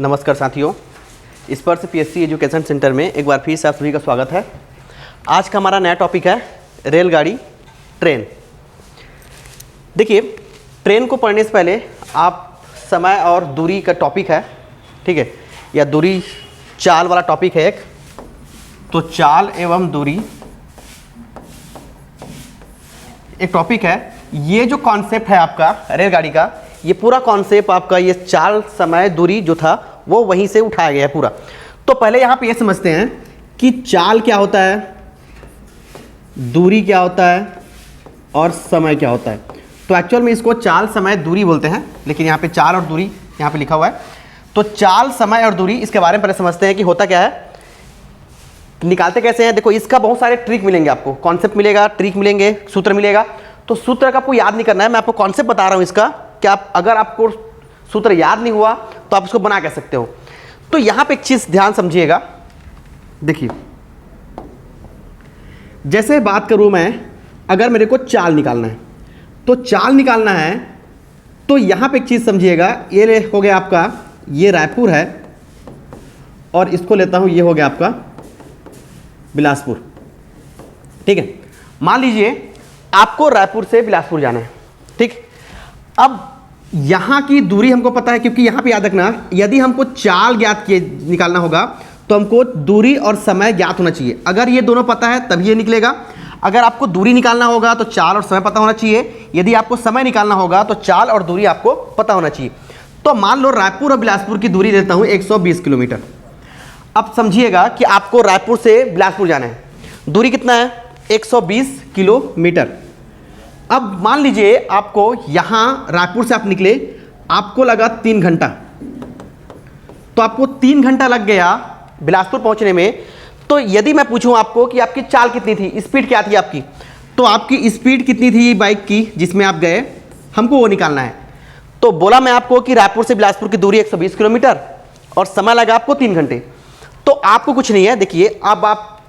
नमस्कार साथियों, स्पर्श पीएससी एजुकेशन सेंटर में एक बार फिर से आप सभी का स्वागत है। आज का हमारा नया टॉपिक है रेलगाड़ी ट्रेन। देखिए, ट्रेन को पढ़ने से पहले आप समय और दूरी का टॉपिक है, ठीक है, या दूरी चाल वाला टॉपिक है एक, तो चाल एवं दूरी एक टॉपिक है। ये जो कॉन्सेप्ट है आपका रेलगाड़ी का, ये पूरा कॉन्सेप्ट आपका ये चाल समय दूरी जो था वो वहीं से उठाया गया है पूरा। तो पहले यहाँ पे ये समझते हैं कि चाल क्या होता है, दूरी क्या होता है और समय क्या होता है। तो एक्चुअल में इसको चाल समय दूरी बोलते हैं, लेकिन यहाँ पे चाल और दूरी यहाँ पे लिखा हुआ है। तो चाल समय और दूरी, इसके बारे में पहले समझते हैं कि होता क्या है, निकालते कैसे हैं। देखो, इसका बहुत सारे ट्रिक मिलेंगे आपको, कॉन्सेप्ट मिलेगा, ट्रिक मिलेंगे, सूत्र मिलेगा। तो सूत्र का आपको याद नहीं करना है, मैं आपको कॉन्सेप्ट बता रहा हूँ इसका, कि आप अगर आपको सूत्र याद नहीं हुआ तो आप इसको बना कह सकते हो। तो यहाँ पे एक चीज़ ध्यान समझिएगा। देखिए, जैसे बात करूँ मैं, अगर मेरे को चाल निकालना है, तो चाल निकालना है तो यहाँ पे एक चीज़ समझिएगा। ये हो गया आपका, ये रायपुर है और इसको लेता हूँ, ये हो गया आपका बिलासपुर, ठीक है। मान लीजिए आपको रायपुर से बिलासपुर जाना है, ठीक। अब यहाँ की दूरी हमको पता है, क्योंकि यहाँ पे याद रखना, यदि हमको चाल ज्ञात किए निकालना होगा तो हमको दूरी और समय ज्ञात होना चाहिए। अगर ये दोनों पता है तब ये निकलेगा। अगर आपको दूरी निकालना होगा तो चाल और समय पता होना चाहिए। यदि आपको समय निकालना होगा तो चाल और दूरी आपको पता होना चाहिए। तो मान लो रायपुर और बिलासपुर की दूरी लेता हूँ 120 किलोमीटर। अब समझिएगा कि आपको रायपुर से बिलासपुर जाना है, दूरी कितना है, 120 किलोमीटर। अब मान लीजिए आपको यहाँ रायपुर से आप निकले, आपको लगा 3 घंटा, तो आपको 3 घंटा लग गया बिलासपुर पहुँचने में। तो यदि मैं पूछूं आपको कि आपकी चाल कितनी थी, स्पीड क्या थी आपकी, तो आपकी स्पीड कितनी थी बाइक की जिसमें आप गए, हमको वो निकालना है। तो बोला मैं आपको कि रायपुर से बिलासपुर की दूरी 120 किलोमीटर और समय लगा आपको 3 घंटे। तो आपको कुछ नहीं है, देखिए, अब आप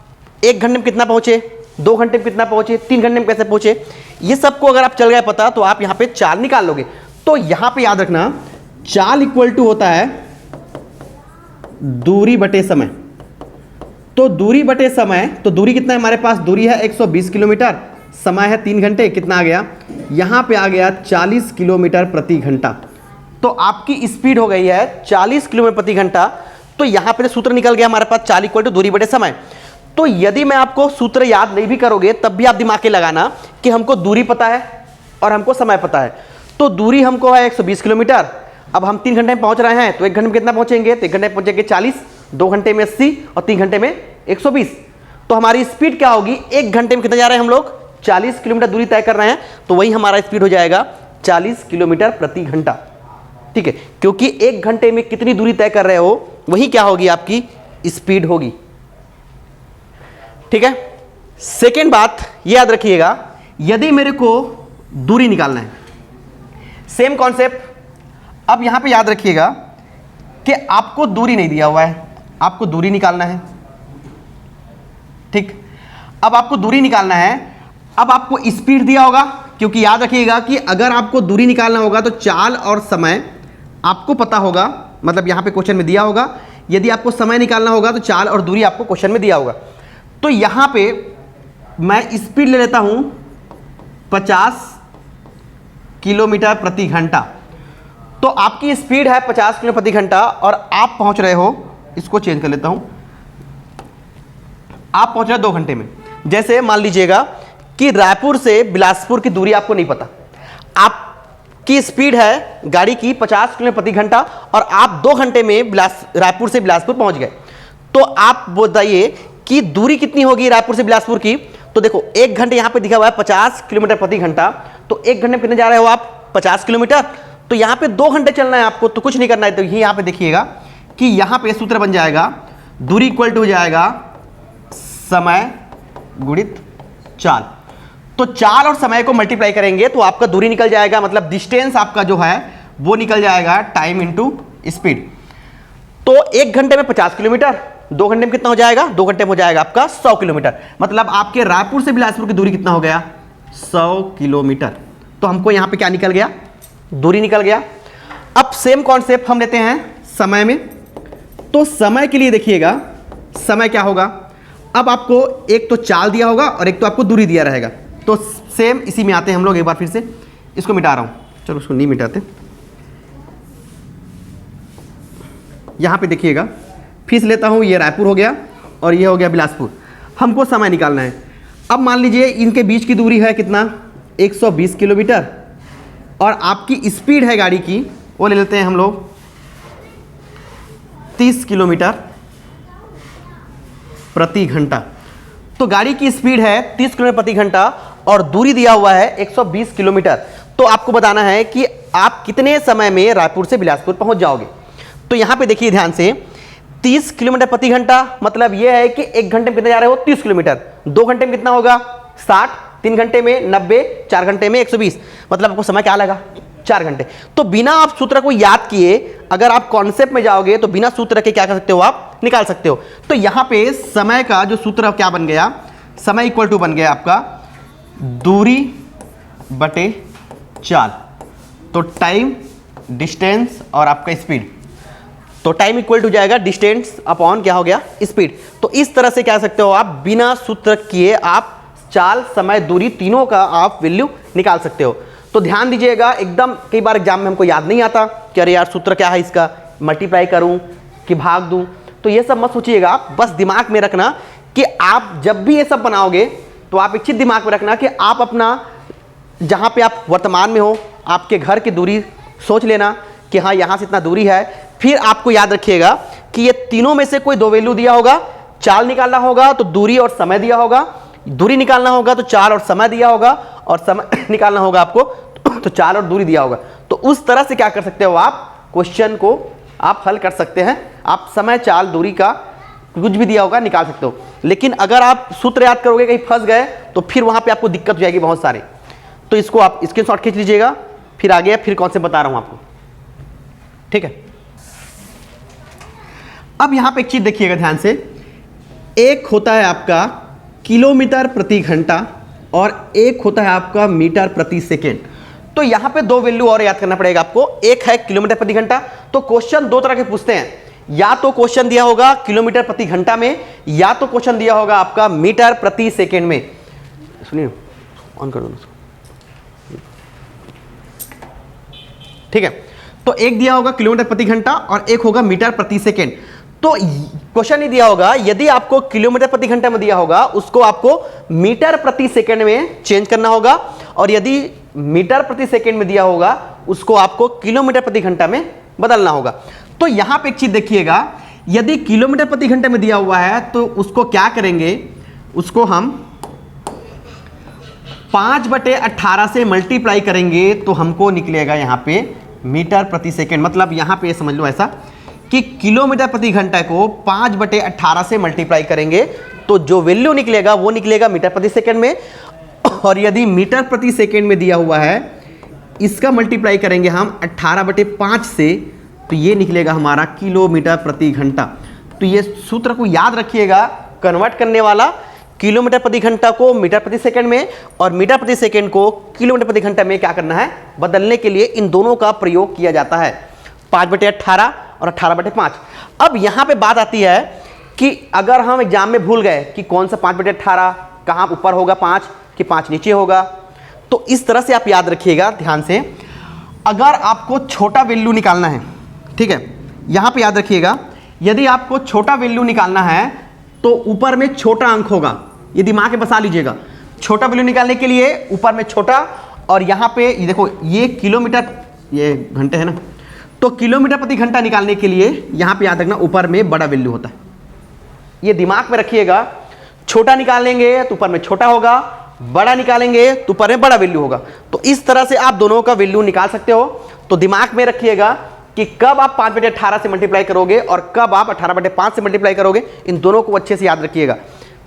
1 घंटे में कितना पहुँचे, 2 घंटे में कितना पहुँचे, 3 घंटे में कैसे पहुँचे, ये सबको अगर आप चल गए पता, तो आप यहाँ पे चाल निकाल लोगे। तो यहाँ पे याद रखना, चाल इक्वल टू होता है दूरी बटे समय। तो दूरी बटे समय, तो दूरी कितना है हमारे पास, दूरी है 120 किलोमीटर, समय है 3 घंटे, कितना आ गया, यहाँ पे आ गया 40 किलोमीटर प्रति घंटा। तो आपकी स्पीड हो गई है 40 किलोमीटर प्रति घंटा। तो यहाँ पे सूत्र निकल गया हमारे पास, चाल इक्वल टू दूरी बटे समय। तो यदि मैं आपको सूत्र याद नहीं भी करोगे तब भी आप दिमाग के लगाना कि हमको दूरी पता है और हमको समय पता है। तो दूरी हमको है 120 किलोमीटर, अब हम 3 घंटे में पहुंच रहे हैं, तो 1 घंटे में कितना पहुंचेंगे, तो 1 घंटे में पहुंचेंगे 40, 2 घंटे में 80 और 3 घंटे में 120। तो हमारी स्पीड क्या होगी, 1 घंटे में कितना जा रहे हैं हम लोग, 40 किलोमीटर दूरी तय कर रहे हैं, तो वही हमारा स्पीड हो जाएगा 40 किलोमीटर प्रति घंटा, ठीक है। क्योंकि 1 घंटे में कितनी दूरी तय कर रहे हो, वही क्या होगी, आपकी स्पीड होगी, ठीक है। सेकेंड बात ये याद रखिएगा, यदि मेरे को दूरी निकालना है, सेम कॉन्सेप्ट। अब यहां पे याद रखिएगा कि आपको दूरी नहीं दिया हुआ है, आपको दूरी निकालना है, ठीक। अब आपको दूरी निकालना है, अब आपको स्पीड दिया होगा, क्योंकि याद रखिएगा कि अगर आपको दूरी निकालना होगा तो चाल और समय आपको पता होगा, मतलब यहां पे क्वेश्चन में दिया होगा। यदि आपको समय निकालना होगा तो चाल और दूरी आपको क्वेश्चन में दिया होगा। तो यहां पे मैं स्पीड ले लेता हूं 50 किलोमीटर प्रति घंटा। तो आपकी स्पीड है 50 किलोमीटर प्रति घंटा और आप पहुंच रहे हो, इसको चेंज कर लेता हूं, आप पहुंच रहे 2 घंटे में। जैसे मान लीजिएगा कि रायपुर से बिलासपुर की दूरी आपको नहीं पता, आपकी स्पीड है गाड़ी की 50 किलोमीटर प्रति घंटा और आप 2 घंटे में रायपुर से बिलासपुर पहुंच गए। तो आप बताइए कि दूरी कितनी होगी रायपुर से बिलासपुर की। तो देखो, 1 घंटे यहाँ पे दिखा हुआ है 50 किलोमीटर प्रति घंटा, तो 1 घंटे में कितने जा रहे हो आप, 50 किलोमीटर। तो यहाँ पे 2 घंटे चलना है आपको, तो कुछ नहीं करना है। तो यहाँ पे देखिएगा कि यहाँ पे सूत्र बन जाएगा, दूरी इक्वल टू हो जाएगा समय गुणित चाल। तो चाल और समय को मल्टीप्लाई करेंगे तो आपका दूरी निकल जाएगा, मतलब डिस्टेंस आपका जो है वो निकल जाएगा टाइम इंटू स्पीड। तो 1 घंटे में 50 किलोमीटर, 2 घंटे में कितना हो जाएगा, 2 घंटे में हो जाएगा आपका 100 किलोमीटर। मतलब आपके रायपुर से बिलासपुर की दूरी कितना हो गया, 100 किलोमीटर। तो हमको यहां पे क्या निकल गया, दूरी निकल गया। अब सेम कॉन्सेप्ट हम लेते हैं समय में। तो समय के लिए देखिएगा, समय क्या होगा, अब आपको एक तो चाल दिया होगा और एक तो आपको दूरी दिया रहेगा। तो सेम इसी में आते हैं हम लोग, एक बार फिर से इसको मिटा रहा हूं, चलो उसको नहीं मिटाते। यहां पे देखिएगा, फिर से लेता हूं, ये रायपुर हो गया और ये हो गया बिलासपुर। हमको समय निकालना है। अब मान लीजिए इनके बीच की दूरी है कितना, 120 किलोमीटर, और आपकी स्पीड है गाड़ी की, वो ले लेते हैं हम लोग 30 किलोमीटर प्रति घंटा। तो गाड़ी की स्पीड है 30 किलोमीटर प्रति घंटा और दूरी दिया हुआ है 120 किलोमीटर। तो आपको बताना है कि आप कितने समय में रायपुर से बिलासपुर पहुंच जाओगे। तो यहां पे देखिए ध्यान से, 30 किलोमीटर प्रति घंटा मतलब यह है कि 1 घंटे में कितने जा रहे हो, 30 किलोमीटर। 2 घंटे में कितना होगा, 60, 3 घंटे में 90, 4 घंटे में 120, मतलब आपको समय क्या लगा, 4 घंटे। तो बिना आप सूत्र को याद किए अगर आप कॉन्सेप्ट में जाओगे तो बिना सूत्र के क्या कर सकते हो, आप निकाल सकते हो। तो यहां पे समय का जो सूत्र क्या बन गया, समय इक्वल टू बन गया आपका दूरी बटे चाल। तो टाइम, डिस्टेंस और आपका स्पीड, तो टाइम इक्वल टू जाएगा डिस्टेंस अपॉन क्या हो गया, स्पीड। तो इस तरह से क्या सकते हो आप, बिना सूत्र किए आप चाल, समय, दूरी तीनों का आप वैल्यू निकाल सकते हो। तो ध्यान दीजिएगा, एकदम कई बार एग्जाम में हमको याद नहीं आता कि अरे यार सूत्र क्या है इसका, मल्टीप्लाई करूं कि भाग दूं। तो ये सब मत सोचिएगा, बस दिमाग में रखना कि आप जब भी ये सब बनाओगे तो आप एक चीज दिमाग में रखना कि आप अपना जहां पे आप वर्तमान में हो, आपके घर की दूरी सोच लेना कि हाँ यहां से इतना दूरी है। फिर आपको याद रखिएगा कि ये तीनों में से कोई दो वैल्यू दिया होगा, चाल निकालना होगा तो दूरी और समय दिया होगा, दूरी निकालना होगा तो चाल और समय दिया होगा, और समय निकालना होगा आपको तो चाल और दूरी दिया होगा। तो उस तरह से क्या कर सकते हो आप, क्वेश्चन को आप हल कर सकते हैं। आप समय, चाल, दूरी का कुछ भी दिया होगा निकाल सकते हो। लेकिन अगर आप सूत्र याद करोगे कहीं फंस गए तो फिर वहां पे आपको दिक्कत हो जाएगी बहुत सारे। तो इसको आप स्क्रीनशॉट खींच लीजिएगा, फिर आगे फिर कौन से बता रहा हूं आपको, ठीक है। अब यहां पे एक चीज देखिएगा ध्यान से, एक होता है आपका किलोमीटर प्रति घंटा और एक होता है आपका मीटर प्रति सेकेंड। तो यहां पे दो वैल्यू और याद करना पड़ेगा आपको, एक है किलोमीटर प्रति घंटा। तो क्वेश्चन दो तरह के पूछते हैं, या तो क्वेश्चन दिया होगा किलोमीटर प्रति घंटा में, या तो क्वेश्चन दिया होगा आपका मीटर प्रति सेकेंड में। सुनिए, ऑन कर दो, ठीक है। तो एक दिया होगा किलोमीटर प्रति घंटा और एक होगा मीटर प्रति सेकेंड। तो क्वेश्चन नहीं दिया होगा, यदि आपको किलोमीटर प्रति घंटा में दिया होगा उसको आपको मीटर प्रति सेकेंड में चेंज करना होगा, और यदि मीटर प्रति सेकेंड में दिया होगा उसको आपको किलोमीटर प्रति घंटा में बदलना होगा। तो यहां पे एक चीज देखिएगा, यदि किलोमीटर प्रति घंटे में दिया हुआ है तो उसको क्या करेंगे, उसको हम 5/18 से मल्टीप्लाई करेंगे तो हमको निकलेगा यहां पे मीटर प्रति सेकेंड। मतलब यहां पे समझ लो ऐसा कि किलोमीटर प्रति घंटा को 5/18 से मल्टीप्लाई करेंगे तो जो वैल्यू निकलेगा वो निकलेगा मीटर प्रति सेकेंड में। और यदि मीटर प्रति सेकेंड में दिया हुआ है, इसका मल्टीप्लाई करेंगे हम 18/5 से, तो ये निकलेगा हमारा किलोमीटर प्रति घंटा। तो ये सूत्र को याद रखिएगा, कन्वर्ट करने वाला किलोमीटर प्रति घंटा को मीटर प्रति सेकंड में और मीटर प्रति सेकंड को किलोमीटर प्रति घंटा में क्या करना है, बदलने के लिए इन दोनों का प्रयोग किया जाता है, 5/18 और 18/5। अब यहां पे बात आती है कि अगर हम एग्जाम में भूल गए कि कौन सा 5/18 कहां ऊपर होगा 5 कि 5 नीचे होगा, तो इस तरह से आप याद रखिएगा ध्यान से। अगर आपको छोटा वैल्यू निकालना है, ठीक है, यहां पे याद रखिएगा, यदि आपको छोटा वैल्यू निकालना है तो ऊपर में छोटा अंक होगा, ये दिमाग में बसा लीजिएगा। छोटा वैल्यू निकालने के लिए ऊपर में छोटा, और यहां पे ये देखो ये किलोमीटर, ये घंटे है ना, तो किलोमीटर प्रति घंटा निकालने के लिए यहां पे याद रखना ऊपर में बड़ा वैल्यू होता है, ये दिमाग में रखिएगा। छोटा निकालेंगे तो ऊपर में छोटा होगा, बड़ा निकालेंगे तो ऊपर में बड़ा वैल्यू होगा। तो इस तरह से आप दोनों का वैल्यू निकाल सकते हो। तो दिमाग में रखिएगा कि कब आप 5/18 से मल्टीप्लाई करोगे और कब आप 18/5 से मल्टीप्लाई करोगे, इन दोनों को अच्छे से याद रखिएगा।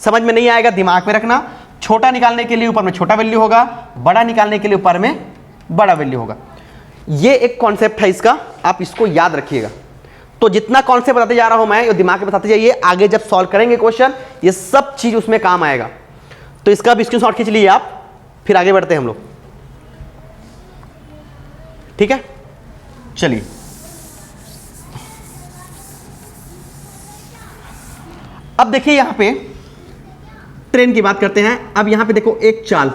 समझ में नहीं आएगा दिमाग में रखना, छोटा निकालने के लिए ऊपर में छोटा वैल्यू होगा, बड़ा निकालने के लिए ऊपर में बड़ा वैल्यू होगा। ये एक कॉन्सेप्ट है इसका, आप इसको याद रखिएगा। तो जितना कॉन्सेप्ट बताते जा रहा हूं मैं, ये दिमाग में बताते जाइए, आगे जब सॉल्व करेंगे क्वेश्चन ये सब चीज उसमें काम आएगा। तो इसका भी स्क्रीनशॉट खींच लीजिए आप, फिर आगे बढ़ते हैं हम लोग, ठीक है। चलिए अब देखिए यहां पे ट्रेन की बात करते हैं। अब यहां पे देखो एक चाल,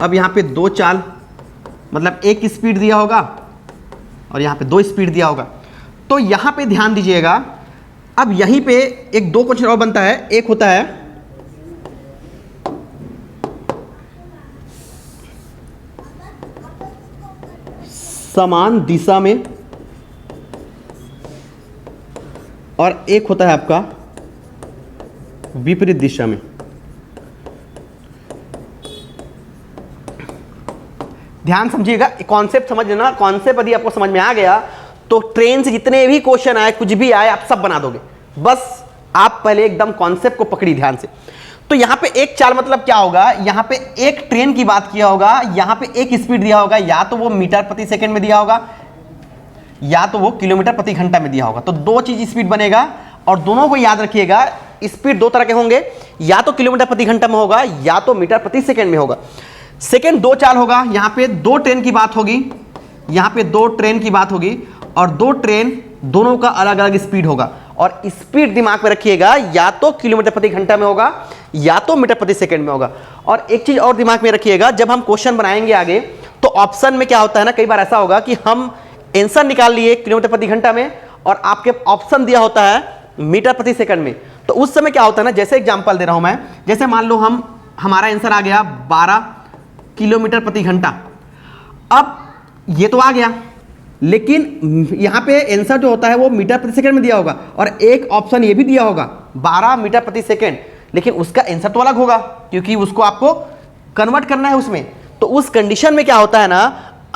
अब यहां पे दो चाल, मतलब एक स्पीड दिया होगा और यहां पे दो स्पीड दिया होगा। तो यहां पे ध्यान दीजिएगा, अब यहीं पे एक दो क्वेश्चन और बनता है। एक होता है समान दिशा में और एक होता है आपका विपरीत दिशा में। ध्यान समझिएगा, कॉन्सेप्ट समझ लेना। कॉन्सेप्ट यदि आपको समझ में आ गया तो ट्रेन से जितने भी क्वेश्चन आए, कुछ भी आए, आप सब बना दोगे। बस आप पहले एकदम कॉन्सेप्ट को पकड़ी ध्यान से। तो यहां पे एक चाल मतलब क्या होगा, यहां पे एक ट्रेन की बात किया होगा, यहां पे एक स्पीड दिया होगा, या तो वो मीटर प्रति सेकंड में दिया होगा या तो वो किलोमीटर प्रति घंटा में दिया होगा। तो दो चीज स्पीड बनेगा, और दोनों को याद रखिएगा, स्पीड दो तरह के होंगे, या तो किलोमीटर प्रति घंटा में होगा या तो मीटर प्रति सेकंड में होगा। सेकंड दो चाल होगा, यहां पे दो ट्रेन की बात होगी, यहां पे दो ट्रेन की बात होगी, और दो ट्रेन दोनों का अलग अलग स्पीड होगा। और स्पीड दिमाग में रखिएगा, या तो किलोमीटर प्रति घंटा में होगा या तो मीटर प्रति सेकंड में होगा। और एक चीज और दिमाग में रखिएगा, जब हम क्वेश्चन बनाएंगे आगे तो ऑप्शन में क्या होता है ना, कई बार ऐसा होगा कि हम आंसर निकाल लिए किलोमीटर प्रति घंटा में और आपके ऑप्शन दिया होता है मीटर प्रति सेकंड में। तो उस समय क्या होता है ना, जैसे एग्जांपल दे रहा हूं मैं, जैसे मान लो हमारा आंसर आ गया 12 किलोमीटर प्रति घंटा। अब ये तो आ गया, लेकिन यहां पे आंसर जो होता है वो मीटर प्रति सेकंड में दिया होगा, और एक ऑप्शन ये भी दिया होगा 12 मीटर प्रति सेकंड, लेकिन उसका आंसर तो अलग होगा क्योंकि उसको आपको कन्वर्ट करना है उसमें। तो उस कंडीशन में क्या होता है ना,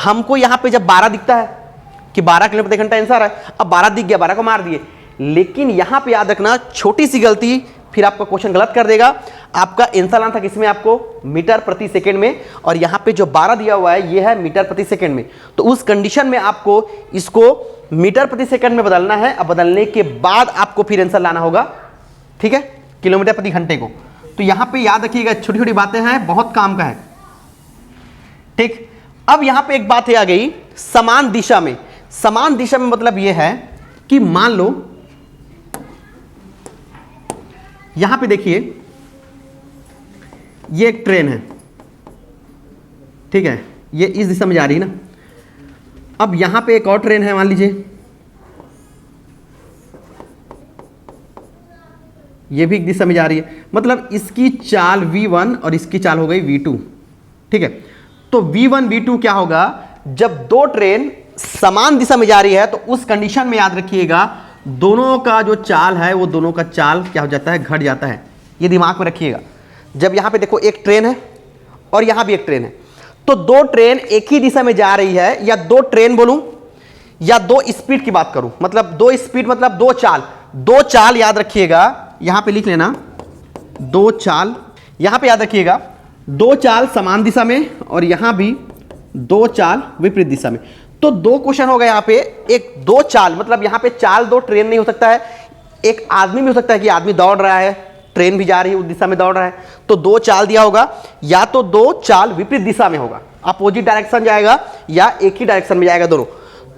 हमको यहां पे जब 12 दिखता है कि 12 किलोमीटर प्रति घंटा आंसर है, अब 12 दिख गया, 12 को मार दिए, लेकिन यहां पे याद रखना छोटी सी गलती फिर आपका क्वेश्चन गलत कर देगा। आपका आंसर आना था किसमें, आपको मीटर प्रति सेकंड में, और यहां पे जो 12 दिया हुआ है ये है मीटर प्रति सेकंड में। तो उस कंडीशन में आपको इसको मीटर प्रति सेकंड में बदलना है। अब बदलने के बाद आपको फिर आंसर लाना होगा, ठीक है, किलोमीटर प्रति घंटे को। तो यहां पे याद रखिएगा, छोटी छोटी बातें हैं, बहुत काम का है, ठीक। अब यहां पे एक बात है आ गई समान दिशा में। समान दिशा में मतलब यह है कि मान लो यहां पे देखिए ये एक ट्रेन है, ठीक है, ये इस दिशा में जा रही है ना। अब यहां पे एक और ट्रेन है, मान लीजिए ये भी एक दिशा में जा रही है, मतलब इसकी चाल v1 और इसकी चाल हो गई v2, ठीक है। तो v1 v2 क्या होगा, जब दो ट्रेन समान दिशा में जा रही है तो उस कंडीशन में याद रखिएगा दोनों का जो चाल है वो दोनों का चाल क्या हो जाता है, घट जाता है। ये दिमाग में रखिएगा। जब यहां पे देखो एक ट्रेन है और यहां भी एक ट्रेन है, तो दो ट्रेन एक ही दिशा में जा रही है, या दो ट्रेन बोलूं या दो स्पीड की बात करूं, मतलब दो स्पीड मतलब दो चाल। दो चाल याद रखिएगा, यहां पे लिख लेना दो चाल, यहां पे याद रखिएगा दो चाल समान दिशा में और यहां भी दो चाल विपरीत दिशा में। तो दो क्वेश्चन हो गए यहां पे, एक दो चाल मतलब यहां पे चाल दो ट्रेन नहीं हो सकता है, एक आदमी भी हो सकता है कि आदमी दौड़ रहा है, ट्रेन भी जा रही है उस दिशा में दौड़ रहा है। तो दो चाल दिया होगा, या तो दो चाल विपरीत दिशा में होगा, अपोजिट डायरेक्शन जाएगा, या एक ही डायरेक्शन में जाएगा दोनों।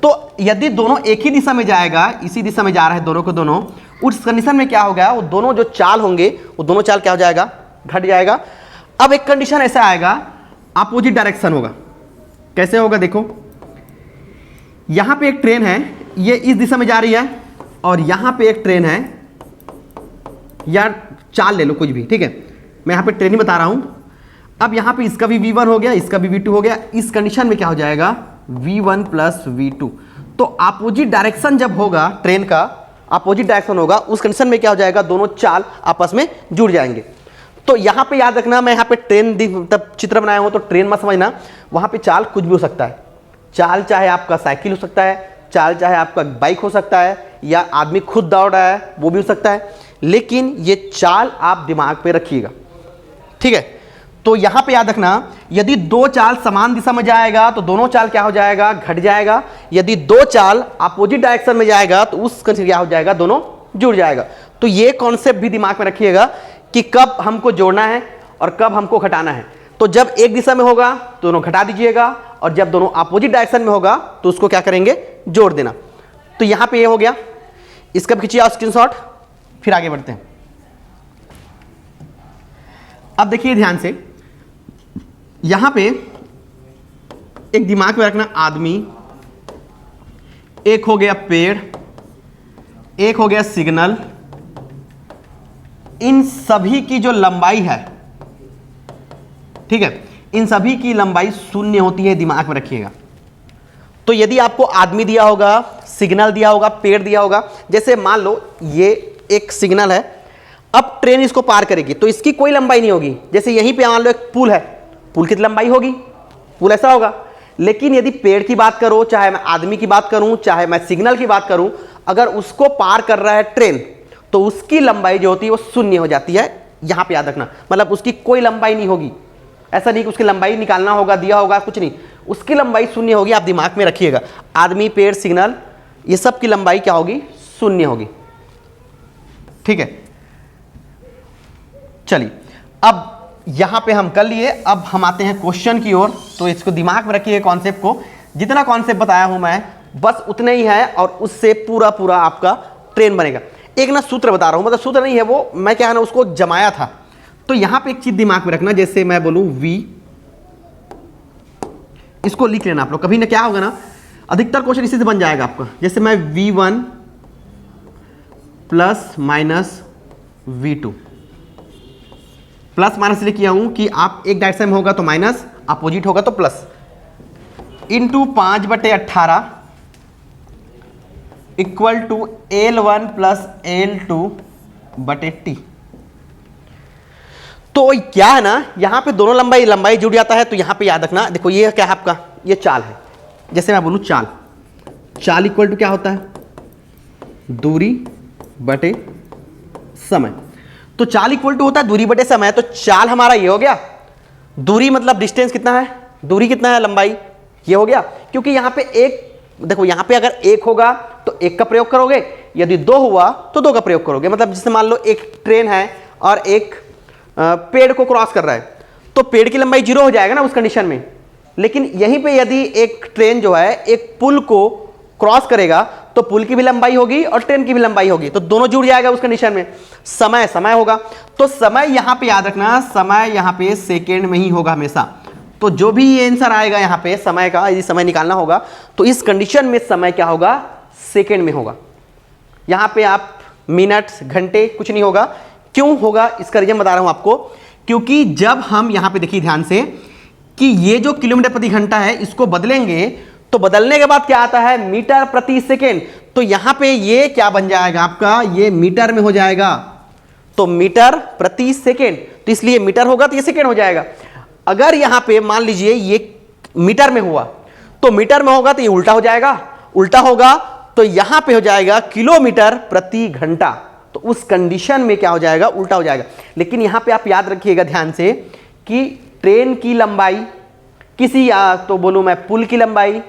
तो यदि दोनों एक ही दिशा में जाएगा, इसी दिशा में जा रहा है दोनों को दोनों, उस कंडीशन में क्या होगा, वो दोनों जो चाल होंगे वो दोनों चाल क्या हो जाएगा, घट जाएगा। अब एक कंडीशन ऐसा आएगा अपोजिट डायरेक्शन होगा। कैसे होगा देखो, यहां पे एक ट्रेन है, ये इस दिशा में जा रही है, और यहां पे एक ट्रेन है, या चाल ले लो कुछ भी, ठीक है, मैं यहां पे ट्रेन ही बता रहा हूं। अब यहां पे इसका भी v1 हो गया, इसका भी v2 हो गया। इस कंडीशन में क्या हो जाएगा, v1 प्लस v2। तो अपोजिट डायरेक्शन जब होगा, ट्रेन का अपोजिट डायरेक्शन होगा, उस कंडीशन में क्या हो जाएगा, दोनों चाल आपस में जुड़ जाएंगे। तो यहां पे याद रखना, मैं यहां पे ट्रेन तब चित्र बनाया हूं तो ट्रेन मत समझना, वहां पे चाल कुछ भी हो सकता है। चाल चाहे आपका साइकिल हो सकता है, चाल चाहे आपका बाइक हो सकता है, या आदमी खुद दौड़ रहा है वो भी हो सकता है, लेकिन ये चाल आप दिमाग पे रखिएगा, ठीक है। तो यहां पे याद रखना, यदि दो चाल समान दिशा में जाएगा तो दोनों चाल क्या हो जाएगा, घट जाएगा। यदि दो चाल अपोजिट डायरेक्शन में जाएगा तो उस क्या हो जाएगा, दोनों जुड़ जाएगा। तो ये कॉन्सेप्ट भी दिमाग में रखिएगा कि कब हमको जोड़ना है और कब हमको घटाना है। तो जब एक दिशा में होगा तो दोनों घटा दीजिएगा, और जब दोनों अपोजिट डायरेक्शन में होगा तो उसको क्या करेंगे, जोड़ देना। तो यहां पे ये हो गया, इसका भी खींचिए स्क्रीनशॉट, फिर आगे बढ़ते हैं। अब देखिए ध्यान से, यहां पे एक दिमाग में रखना आदमी, एक हो गया पेड़, एक हो गया सिग्नल, इन सभी की जो लंबाई है, ठीक है, इन सभी की लंबाई शून्य होती है, दिमाग में रखिएगा। तो यदि आपको आदमी दिया होगा, सिग्नल दिया होगा, पेड़ दिया होगा, जैसे मान लो ये एक सिग्नल है, अब ट्रेन इसको पार करेगी तो इसकी कोई लंबाई नहीं होगी। जैसे यहीं पे मान लो एक पुल है, पुल की लंबाई होगी, पुल ऐसा होगा। लेकिन यदि पेड़ की बात करो, चाहे मैं आदमी की बात करूं, चाहे मैं सिग्नल की बात करूं, अगर उसको पार कर रहा है ट्रेन, तो उसकी लंबाई जो होती है वो शून्य हो जाती है। यहां पे याद रखना, मतलब उसकी कोई लंबाई नहीं होगी। ऐसा नहीं कि उसकी लंबाई निकालना होगा, दिया होगा, कुछ नहीं, उसकी लंबाई शून्य होगी। आप दिमाग में रखिएगा, आदमी, पेड़, सिग्नल, ये सब की लंबाई क्या होगी? शून्य होगी। ठीक है, चलिए अब यहां पे हम कर लिए, अब हम आते हैं क्वेश्चन की ओर। तो इसको दिमाग में रखिए कॉन्सेप्ट को, जितना कॉन्सेप्ट बताया हूं मैं बस उतना ही है, और उससे पूरा पूरा आपका ट्रेन बनेगा। एक ना सूत्र बता रहा हूं, मतलब सूत्र नहीं है वो, मैं क्या है ना उसको जमाया था। तो यहां पे एक चीज दिमाग में रखना, जैसे मैं बोलूं v, इसको लिख लेना आप लोग। कभी ना क्या होगा ना, अधिकतर क्वेश्चन इसी से बन जाएगा आपका। जैसे मैं v1 plus minus v2, plus minus इसलिए किया हूं कि आप एक डायरेक्शन में होगा तो माइनस, अपोजिट होगा तो plus, into 5/18 equal to L1 plus L2/T। तो क्या है ना, यहां पे दोनों लंबाई जुड़ जाता है। तो यहां पे याद रखना, देखो ये क्या है आपका, ये चाल है। जैसे मैं बोलूं चाल, चाल इक्वल टू क्या होता है? दूरी बटे समय। तो चाल इक्वल टू होता है दूरी बटे समय। तो चाल हमारा ये हो गया, दूरी मतलब डिस्टेंस कितना है, दूरी कितना है, लंबाई, ये हो गया। क्योंकि यहां पे एक, देखो यहां पे अगर एक होगा तो एक का प्रयोग करोगे, यदि दो हुआ तो दो का प्रयोग करोगे। मतलब जैसे मान लो एक ट्रेन है और एक पेड़ को क्रॉस कर रहा है, तो पेड़ की लंबाई 0 हो जाएगा ना उस कंडीशन में। लेकिन यहीं पे यदि एक ट्रेन जो है एक पुल को क्रॉस करेगा, तो पुल की भी लंबाई होगी और ट्रेन की भी लंबाई होगी, तो दोनों जुड़ जाएगा उस कंडीशन में। समय समय होगा, तो समय यहां पे याद रखना, समय यहां पे सेकेंड में ही होगा हमेशा। तो जो भी ये आंसर आएगा यहां पे समय का, यदि समय निकालना होगा तो इस कंडीशन में समय क्या होगा? सेकेंड में होगा। यहां पे आप मिनट, घंटे कुछ नहीं होगा। क्यों होगा? इसका रीजन बता रहा हूं आपको। क्योंकि जब हम यहां पे देखिए ध्यान से कि ये जो किलोमीटर प्रति घंटा है इसको बदलेंगे, तो बदलने के बाद क्या आता है? मीटर प्रति सेकेंड। तो यहां पे ये क्या बन जाएगा आपका? ये मीटर में हो जाएगा। तो मीटर प्रति सेकेंड, तो इसलिए मीटर होगा तो ये सेकेंड हो जाएगा। अगर यहां पे मान लीजिए ये मीटर में हुआ, तो मीटर में होगा तो ये उल्टा हो जाएगा, उल्टा होगा तो यहां पे हो जाएगा किलोमीटर प्रति घंटा। तो उस कंडीशन में क्या हो जाएगा? उल्टा हो जाएगा। लेकिन यहां पे आप याद रखिएगा ध्यान से कि ट्रेन की लंबाई, किसी तो बोलूं मैं पुल की लंबाई,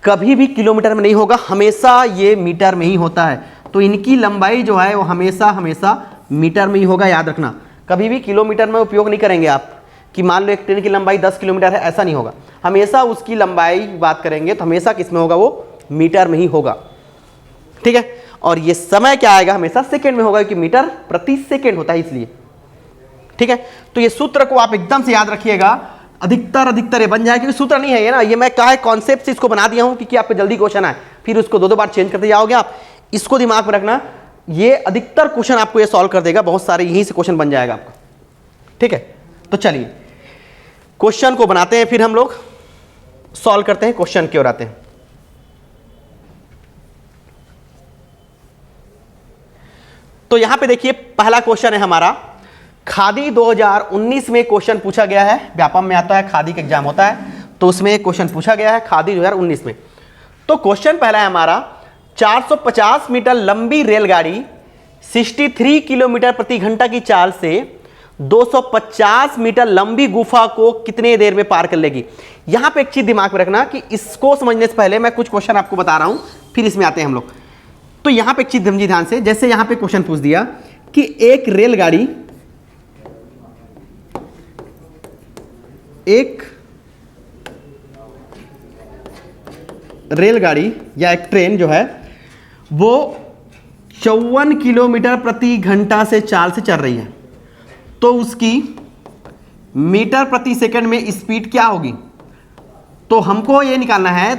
कभी भी किलोमीटर में नहीं होगा, हमेशा ये मीटर में ही होता है। तो इनकी लंबाई जो है वो हमेशा हमेशा मीटर में ही होगा, याद रखना। कभी भी किलोमीटर में उपयोग नहीं करेंगे आप कि मान लो एक ट्रेन की लंबाई 10 किलोमीटर है, ऐसा नहीं होगा। हमेशा उसकी लंबाई बात करेंगे तो हमेशा किस में होगा? वो मीटर में ही होगा। ठीक है, और ये समय क्या आएगा? हमेशा सेकेंड में होगा, क्योंकि मीटर प्रति सेकेंड होता है इसलिए। ठीक है, तो ये सूत्र को आप एकदम से याद रखिएगा, अधिकतर ये बन जाए, क्योंकि सूत्र नहीं है ये ना, ये मैं क्या है कॉन्सेप्ट से इसको बना दिया हूं क्योंकि आपको जल्दी क्वेश्चन आए, फिर उसको दो बार चेंज करते जाओगे आप। इसको दिमाग में रखना, ये अधिकतर क्वेश्चन आपको ये सॉल्व कर देगा, बहुत सारे यहीं से क्वेश्चन बन जाएगा आपका। ठीक है, तो चलिए क्वेश्चन को बनाते हैं, फिर हम लोग सॉल्व करते हैं, क्वेश्चन की ओर आते हैं। तो यहां पे देखिए पहला क्वेश्चन है हमारा, खादी 2019 में क्वेश्चन पूछा गया है। व्यापम में आता है, खादी का एग्जाम होता है, तो उसमें क्वेश्चन पूछा गया है खादी 2019 में। तो क्वेश्चन पहला है हमारा, 450 मीटर लंबी रेलगाड़ी 63 किलोमीटर प्रति घंटा की चाल से 250 मीटर लंबी गुफा को कितने देर में पार कर लेगी। यहां पे एक चीज दिमाग में रखना कि इसको समझने से पहले मैं कुछ क्वेश्चन आपको बता रहा हूं, फिर इसमें आते हैं हम लोग। तो यहां पे एक चीज समझिए ध्यान से, जैसे यहां पे क्वेश्चन पूछ दिया कि एक रेलगाड़ी या एक ट्रेन जो है वो 54 किलोमीटर प्रति घंटा से चाल से चल रही है, तो उसकी मीटर प्रति सेकंड में स्पीड क्या होगी। तो हमको ये निकालना है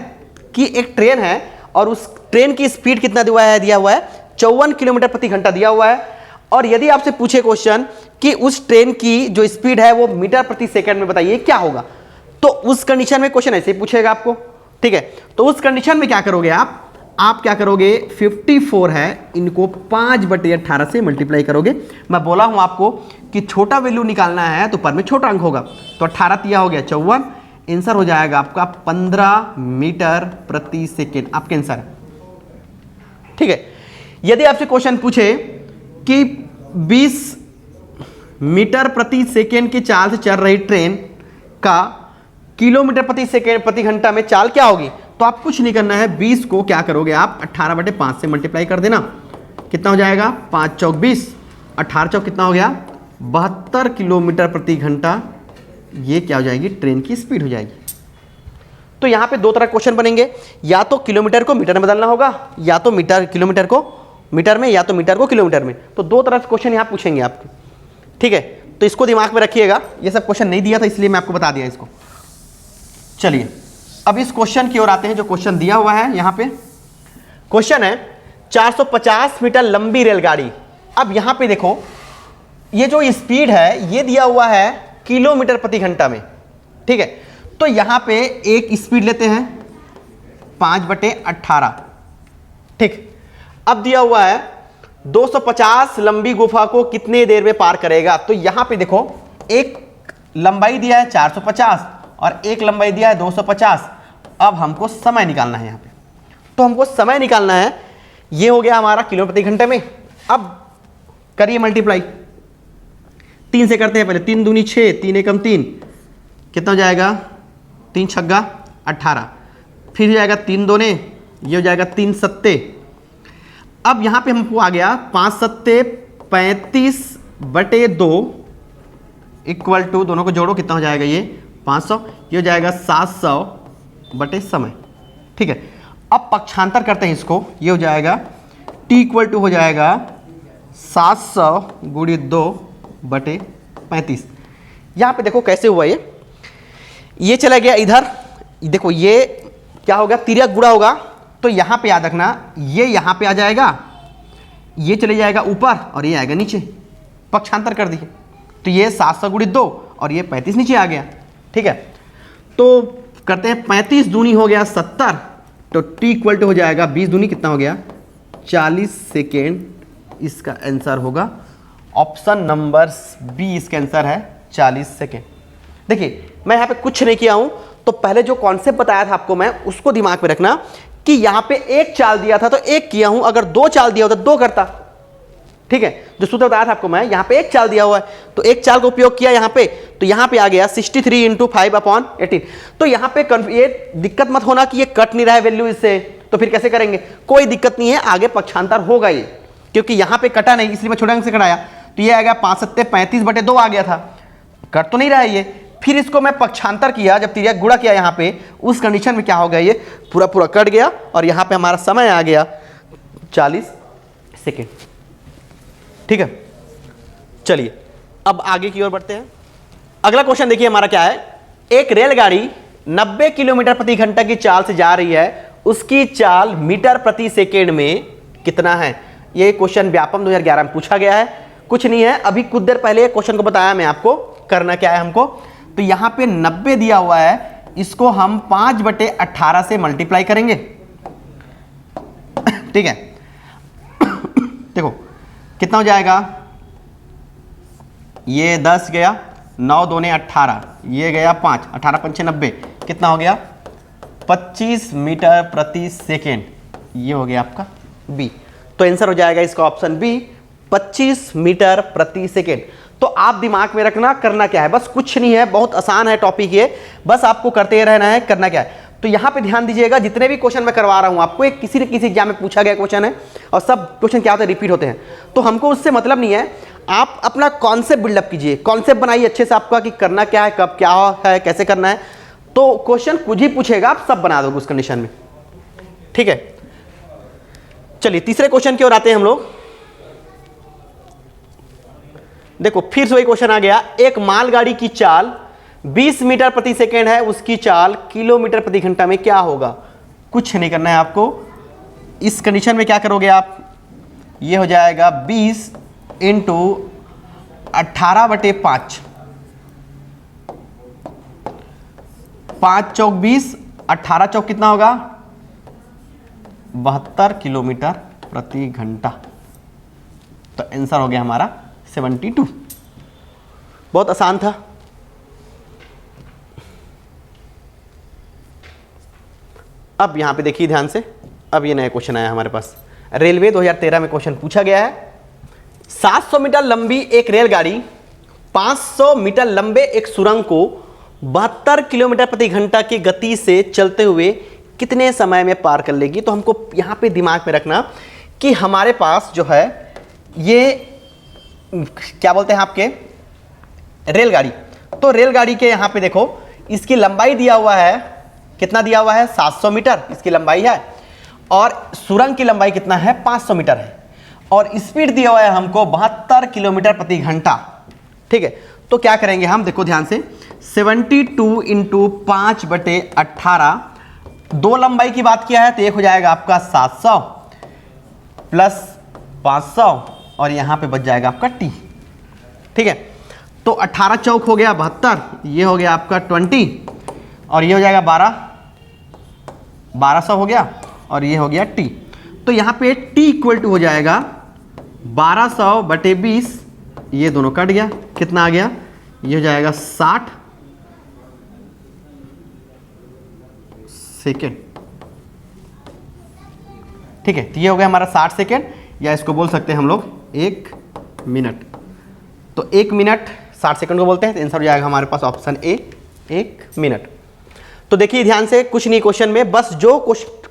कि एक ट्रेन है और उस ट्रेन की स्पीड कितना दिया हुआ है 54 किलोमीटर प्रति घंटा दिया हुआ है। और यदि आपसे पूछे क्वेश्चन कि उस ट्रेन की जो स्पीड है वो मीटर प्रति सेकंड में बताइए क्या होगा, तो उस कंडीशन में क्वेश्चन ऐसे ही पूछेगा आपको। ठीक है, तो उस कंडीशन में क्या करोगे आप क्या करोगे, 54 है, इनको 5/18 से मल्टीप्लाई करोगे। मैं बोला हूं आपको कि छोटा वैल्यू निकालना है तो पर में छोटा अंक होगा, तो 18 तिया हो गया 54, आंसर हो जाएगा आपका 15 मीटर प्रति सेकेंड, आपका आंसर है। ठीक है, यदि आपसे क्वेश्चन पूछे कि 20 मीटर प्रति सेकेंड की चाल से चल रही ट्रेन का किलोमीटर प्रति सेकेंड प्रति घंटा में चाल क्या होगी, तो आप कुछ नहीं करना है, 20 को क्या करोगे आप 18/5 से मल्टीप्लाई कर देना, कितना हो जाएगा 5 चौक 20, 18 चौक कितना हो गया 72 किलोमीटर प्रति घंटा। ये क्या हो जाएगी, ट्रेन की स्पीड हो जाएगी। तो यहां पे दो तरह क्वेश्चन बनेंगे, या तो किलोमीटर को मीटर में बदलना होगा, या तो किलोमीटर को मीटर में, या तो मीटर को किलोमीटर में। तो दो तरह से क्वेश्चन यहां पूछेंगे आपके। ठीक है, तो इसको दिमाग में रखिएगा, ये सब क्वेश्चन नहीं दिया था इसलिए मैं आपको बता दिया इसको। चलिए अब इस क्वेश्चन की ओर आते हैं, जो क्वेश्चन दिया हुआ है यहां पे। क्वेश्चन है 450 मीटर लंबी रेलगाड़ी। अब यहां पे देखो, ये जो स्पीड है ये दिया हुआ है किलोमीटर प्रति घंटा में। ठीक है, तो यहां पे एक स्पीड लेते हैं 5/18। ठीक, अब दिया हुआ है 250 लंबी गुफा को कितने देर में पार करेगा। तो यहां पे देखो, एक लंबाई दिया है 450 और एक लंबाई दिया है 250। अब हमको समय निकालना है यहां पे, तो हमको समय निकालना है, ये हो गया हमारा किलोमीटर प्रति घंटे में। अब करिए मल्टीप्लाई, 3 से करते हैं पहले, 3 दूनी 6, 3 एकम 3, कितना हो जाएगा 3 छक्का 18, फिर हो जाएगा 3 दूने, ये हो जाएगा 3 सत्ते। अब यहां पे हमको आ गया 5 सत्ते 35/2 इक्वल टू, दोनों को जोड़ो कितना हो जाएगा ये 500, ये हो जाएगा 700 समय। ठीक है, अब पक्षांतर करते हैं इसको, ये हो जाएगा t इक्वल टू हो जाएगा 700 गुणित 2/35। यहाँ पे देखो कैसे हुआ, ये चला गया इधर, देखो ये क्या होगा, तिर्यक गुणा होगा, तो यहाँ पे याद रखना ये यहाँ पे आ जाएगा, ये चले जाएगा ऊपर और ये आएगा नीचे, पक्षांतर कर दिए, तो ये 700 गुणित 2 और ये 35 नीचे आ गया। ठीक है, तो करते हैं 35 दूनी हो गया 70, तो t इक्वल टू हो जाएगा 20 दूनी कितना हो गया 40 सेकेंड। इसका आंसर होगा ऑप्शन नंबर बी, इसका आंसर है 40 सेकेंड। देखिए मैं यहाँ पे कुछ नहीं किया हूँ, तो पहले जो कॉन्सेप्ट बताया था आपको मैं, उसको दिमाग में रखना कि यहाँ पे एक चाल दिया था तो एक किया हूँ, अगर 2 चाल दिया होता 2 करता। ठीक है, जो सूत्र बताया था आपको मैं, यहाँ पे एक चाल दिया हुआ है तो एक चाल का उपयोग किया यहाँ पे, तो यहाँ पे आ गया 63 × 5/18। तो यहाँ पे ये दिक्कत मत होना कि ये कट नहीं रहा है वैल्यू इससे, तो फिर कैसे करेंगे, कोई दिक्कत नहीं है, आगे पक्षांतर होगा ये, क्योंकि यहाँ पे कटा नहीं इसलिए मैं छोटे अंक से कटाया, तो ये आएगा 5 सत्ते 35/2 आ गया था, कट तो नहीं रहा है ये। फिर इसको मैं पक्षांतर किया, जब तिर्यक गुणा किया यहाँ पे, उस कंडीशन में क्या हो गया, ये पूरा पूरा कट गया और यहाँ पे हमारा समय आ गया 40 सेकेंड। ठीक है, चलिए अब आगे की ओर बढ़ते हैं। अगला क्वेश्चन देखिए हमारा क्या है, एक रेलगाड़ी 90 किलोमीटर प्रति घंटा की चाल से जा रही है, उसकी चाल मीटर प्रति सेकेंड में कितना है। ये क्वेश्चन व्यापम 2011 में पूछा गया है, कुछ नहीं है, अभी कुछ देर पहले क्वेश्चन को बताया मैं आपको, करना क्या है हमको, तो यहां पे 90 दिया हुआ है, इसको हम 5/18 से मल्टीप्लाई करेंगे। ठीक है, देखो कितना हो जाएगा, ये 10 गया, 9 दूने 18, ये गया 5, 18 पंचे 90, कितना हो गया 25 मीटर प्रति सेकेंड। ये हो गया आपका बी, तो आंसर हो जाएगा इसका ऑप्शन बी 25 मीटर प्रति सेकेंड। तो आप दिमाग में रखना करना क्या है, बस कुछ नहीं है, बहुत आसान है टॉपिक ये, बस आपको करते रहना है, करना क्या है। तो यहाँ पे ध्यान दीजिएगा, जितने भी क्वेश्चन मैं करवा रहा हूँ आपको, एक किसी न किसी एग्जाम में पूछा गया क्वेश्चन है और सब क्वेश्चन क्या होते हैं, रिपीट होते हैं, तो हमको उससे मतलब नहीं है। आप अपना कॉन्सेप्ट बिल्डअप कीजिए, कॉन्सेप्ट बनाइए अच्छे से आपका कि करना क्या है, कब क्या है, कैसे करना है। तो क्वेश्चन कुछ ही पूछेगा, आप सब बना दोगे उस कंडीशन में। ठीक है, चलिए तीसरे क्वेश्चन की ओर आते हैं हम लोग। देखो फिर से वही क्वेश्चन आ गया, एक मालगाड़ी की चाल 20 मीटर प्रति सेकेंड है, उसकी चाल किलोमीटर प्रति घंटा में क्या होगा। कुछ नहीं करना है आपको, इस कंडीशन में क्या करोगे आप, ये हो जाएगा 20 इंटू 18/5, 5 चौक 20, 18 चौक कितना होगा 72 किलोमीटर प्रति घंटा। तो आंसर हो गया हमारा 72। बहुत आसान था। अब यहां पे देखिए ध्यान से, अब ये नया क्वेश्चन आया हमारे पास। रेलवे 2013 में क्वेश्चन पूछा गया है, 700 मीटर लंबी एक रेलगाड़ी 500 मीटर लंबे एक सुरंग को 72 किलोमीटर प्रति घंटा की गति से चलते हुए कितने समय में पार कर लेगी। तो हमको यहां पे दिमाग में रखना कि हमारे पास जो है ये क्या बोलते हैं आपके रेलगाड़ी। तो रेलगाड़ी के यहां पे देखो इसकी लंबाई दिया हुआ है, कितना दिया हुआ है 700 मीटर इसकी लंबाई है, और सुरंग की लंबाई कितना है 500 मीटर है, और स्पीड दिया हुआ है हमको 72 किलोमीटर प्रति घंटा। ठीक है, तो क्या करेंगे हम, देखो ध्यान से, 72 इंटू 5/18, दो लंबाई की बात किया है तो एक हो जाएगा आपका 700 प्लस 500 और यहां पे बच जाएगा आपका टी। ठीक है, तो 18 चौक हो गया 72, ये हो गया आपका 20 और ये हो जाएगा 1200 हो गया और ये हो गया टी। तो यहां पे टी इक्वल टू हो जाएगा 1200/20, ये दोनों कट गया, कितना आ गया, ये हो जाएगा 60 सेकेंड। ठीक है, तो ये हो गया हमारा 60 सेकेंड, या इसको बोल सकते हैं हम लोग 1 मिनट। तो 1 मिनट 60 सेकंड को बोलते हैं, तो आंसर हो जाएगा हमारे पास ऑप्शन ए 1 मिनट। तो देखिए ध्यान से, कुछ नहीं क्वेश्चन में, बस जो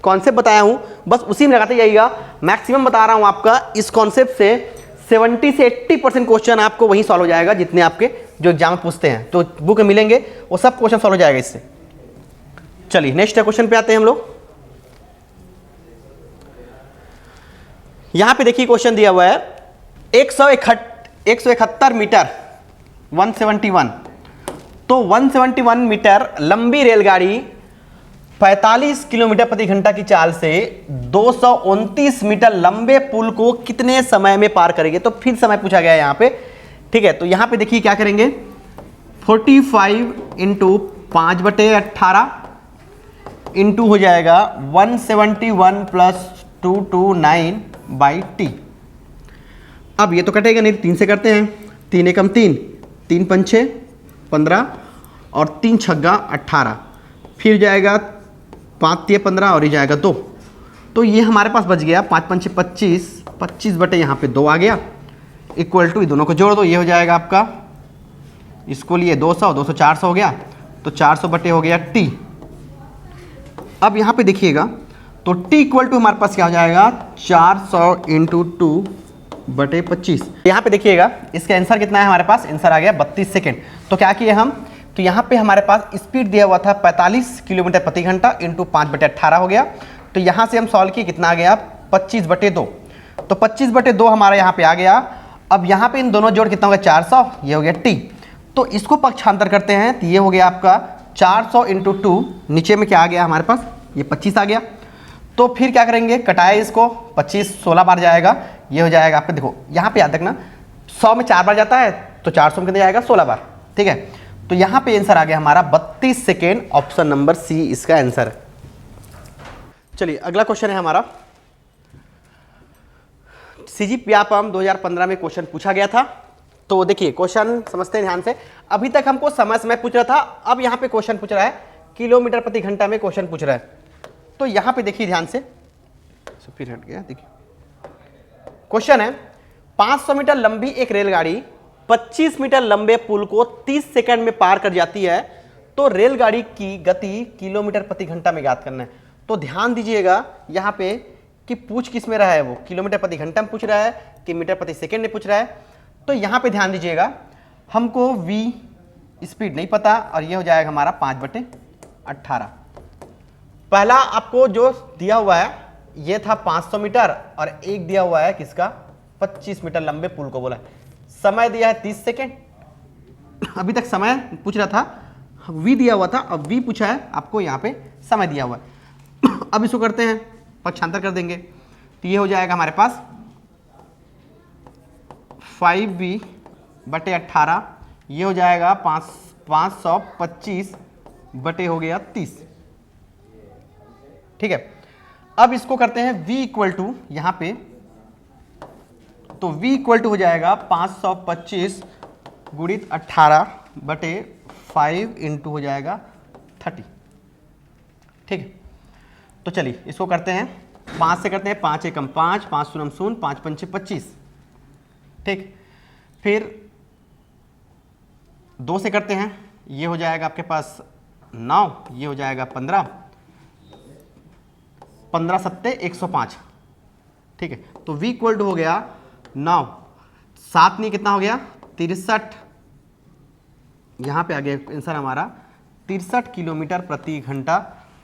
कॉन्सेप्ट बताया हूं बस उसी में लगाते जाइएगा। मैक्सिमम बता रहा हूं आपका, इस कॉन्सेप्ट से 70 से 80% क्वेश्चन आपको वहीं सॉल्व हो जाएगा जितने आपके जो एग्जाम पूछते हैं, तो बुक में मिलेंगे वो सब क्वेश्चन सॉल्व हो जाएगा इससे। चलिए नेक्स्ट क्वेश्चन पे आते हैं हम लोग। यहां पे देखिए क्वेश्चन दिया हुआ है 171 मीटर 171, तो 171 मीटर लंबी रेलगाड़ी 45 किलोमीटर प्रति घंटा की चाल से 229 मीटर लंबे पुल को कितने समय में पार करेंगे। तो फिर समय पूछा गया है यहां पे। ठीक है, तो यहां पे देखिए क्या करेंगे, 45 इंटू 5/18 इंटू हो जाएगा 171 प्लस 229/t। अब ये तो कटेगा नहीं, 3 से करते हैं, 3 एकम 3, 3 पंचे 15 और 3 छग्गा 18, फिर जाएगा 5 तिये 15 और ये जाएगा 2। तो ये हमारे पास बच गया 5 पंचे 25, 25 बटे यहाँ पे 2 आ गया, इक्वल टू, ये दोनों को जोड़ दो, ये हो जाएगा आपका, इसको लिए 200, 200 400 हो गया, तो 400 बटे हो गया t। अब यहाँ पे देखिएगा तो t इक्वल टू हमारे पास क्या हो जाएगा 400 इंटू 2/25। यहाँ पे देखिएगा इसका आंसर कितना है हमारे पास, आंसर आ गया 32 सेकेंड। तो क्या किए हम, तो यहाँ पे हमारे पास स्पीड दिया हुआ था 45 किलोमीटर प्रति घंटा इंटू 5/18 हो गया। तो यहाँ से हम सॉल्व किए, कितना आ गया 25/2, तो 25/2 हमारा यहाँ पे आ गया। अब यहाँ पे इन दोनों जोड़ कितना हो गया 400, ये हो गया t। तो इसको पक्षांतर करते हैं, तो ये हो गया आपका 400 इंटू 2, नीचे में क्या आ गया हमारे पास, ये 25 आ गया। तो फिर क्या करेंगे, कटाए इसको, 25 16 बार जाएगा, ये हो जाएगा आपका, देखो यहाँ पे याद रखना 100 में 4 बार जाता है, तो 400 में कितने जाएगा 16 बार। ठीक है, तो यहाँ पे आंसर आ गया हमारा 32 सेकेंड, ऑप्शन नंबर सी इसका आंसर है। चलिए अगला क्वेश्चन है हमारा, CGPAPM 2015 में क्वेश्चन पूछा गया था। तो देखिए क्वेश्चन समझते हैं ध्यान से। अभी तक हमको समय पूछ रहा था, अब यहाँ पे क्वेश्चन पूछ रहा है किलोमीटर प्रति घंटा में क्वेश्चन पूछ रहा है। तो यहाँ पे देखिए ध्यान से, फिर हट गया, देखिए क्वेश्चन है 500 मीटर लंबी एक रेलगाड़ी 25 मीटर लंबे पुल को 30 सेकंड में पार कर जाती है, तो रेलगाड़ी की गति किलोमीटर प्रति घंटा में ज्ञात करना है। तो ध्यान दीजिएगा यहाँ पे कि पूछ किस में रहा है, वो किलोमीटर प्रति घंटा में पूछ रहा है कि मीटर प्रति सेकंड में पूछ रहा है। तो यहाँ पे ध्यान दीजिएगा, हमको v स्पीड नहीं पता और ये हो जाएगा हमारा 5/18 पहला आपको जो दिया हुआ है ये था 500 मीटर और एक दिया हुआ है किसका 25 मीटर लंबे पुल को बोला है। समय दिया है 30 सेकेंड। अभी तक समय पूछ रहा था, v दिया हुआ था, अब v पूछा है आपको, यहाँ पे समय दिया हुआ है। अब इसको करते हैं, पक्षांतर कर देंगे तो ये हो जाएगा हमारे पास 5v बटे 18, ये हो जाएगा 525 बटे हो गया 30। ठीक है, अब इसको करते हैं v इक्वल टू यहां पे, तो v इक्वल टू हो जाएगा 525 गुणित 18 बटे 5 इंटू हो जाएगा 30। ठीक है, तो चलिए इसको करते हैं, 5 से करते हैं, 5 एकम 5, 5 शून्य शून्य, 5 पंचे 25। ठीक, फिर 2 से करते हैं, ये हो जाएगा आपके पास 9, ये हो जाएगा 15, 15 सत्ते 105। ठीक है, तो v इक्वल टू हो गया 9, 7 नहीं कितना हो गया 63, यहाँ पे आ गया आंसर हमारा 63 किलोमीटर प्रति घंटा।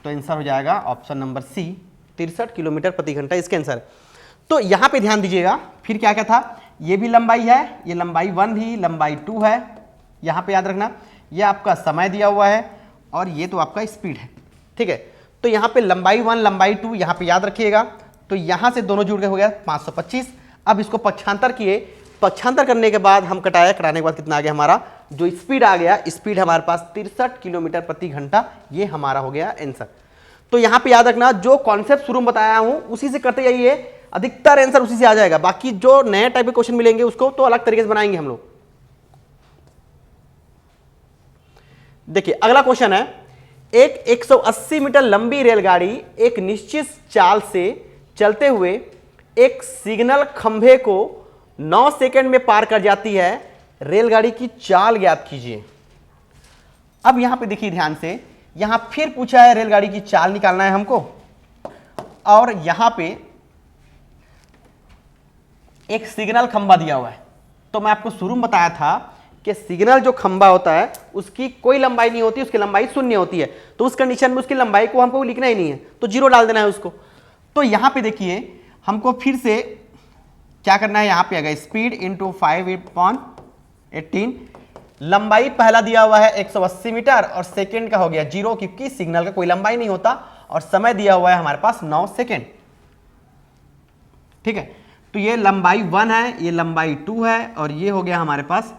तो आंसर हो जाएगा ऑप्शन नंबर सी, 63 किलोमीटर प्रति घंटा इसके आंसर। तो यहाँ पे ध्यान दीजिएगा, फिर क्या क्या था, ये भी लंबाई है, ये लंबाई 1 भी, लंबाई 2 है, यहाँ पे याद रखना, ये आपका समय दिया हुआ है और ये तो आपका स्पीड है। ठीक है, तो यहाँ पे लंबाई 1 लंबाई 2 यहाँ पे याद रखिएगा, तो यहाँ से दोनों जुड़ के हो गया 525। अब इसको पक्षांतर किए, पक्षांतर करने के बाद हम कराने के बाद कितना आ गया हमारा जो स्पीड आ गया, स्पीड हमारे पास 63 किलोमीटर प्रति घंटा, ये हमारा हो गया आंसर। तो यहाँ पे याद रखना, जो कॉन्सेप्ट शुरू में बताया हूँ उसी से करते जाइए, अधिकतर आंसर उसी से आ जाएगा। बाकी जो नए टाइप के क्वेश्चन मिलेंगे उसको तो अलग तरीके से बनाएंगे हम लोग। देखिए अगला क्वेश्चन है, एक 180 मीटर लंबी रेलगाड़ी एक निश्चित चाल से चलते हुए एक सिग्नल खंभे को 9 सेकंड में पार कर जाती है, रेलगाड़ी की चाल ज्ञात कीजिए। अब यहां पे देखिए ध्यान से, यहां फिर पूछा है रेलगाड़ी की चाल निकालना है हमको, और यहां पे एक सिग्नल खंभा दिया हुआ है। तो मैं आपको शुरू में बताया था कि सिग्नल जो खंभा होता है उसकी कोई लंबाई नहीं होती, उसकी लंबाई शून्य होती है। तो उस कंडीशन में उसकी लंबाई को हमको लिखना ही नहीं है, तो 0 डाल देना है उसको। तो यहां पे देखिए हमको फिर से क्या करना है, यहां पे आएगा स्पीड इंटू 5/18। लंबाई पहला दिया हुआ है 180 मीटर और सेकेंड का हो गया 0, क्योंकि सिग्नल का कोई लंबाई नहीं होता, और समय दिया हुआ है हमारे पास 9 सेकेंड। ठीक है, तो ये लंबाई 1 है, ये लंबाई 2 है, और ये हो गया हमारे पास,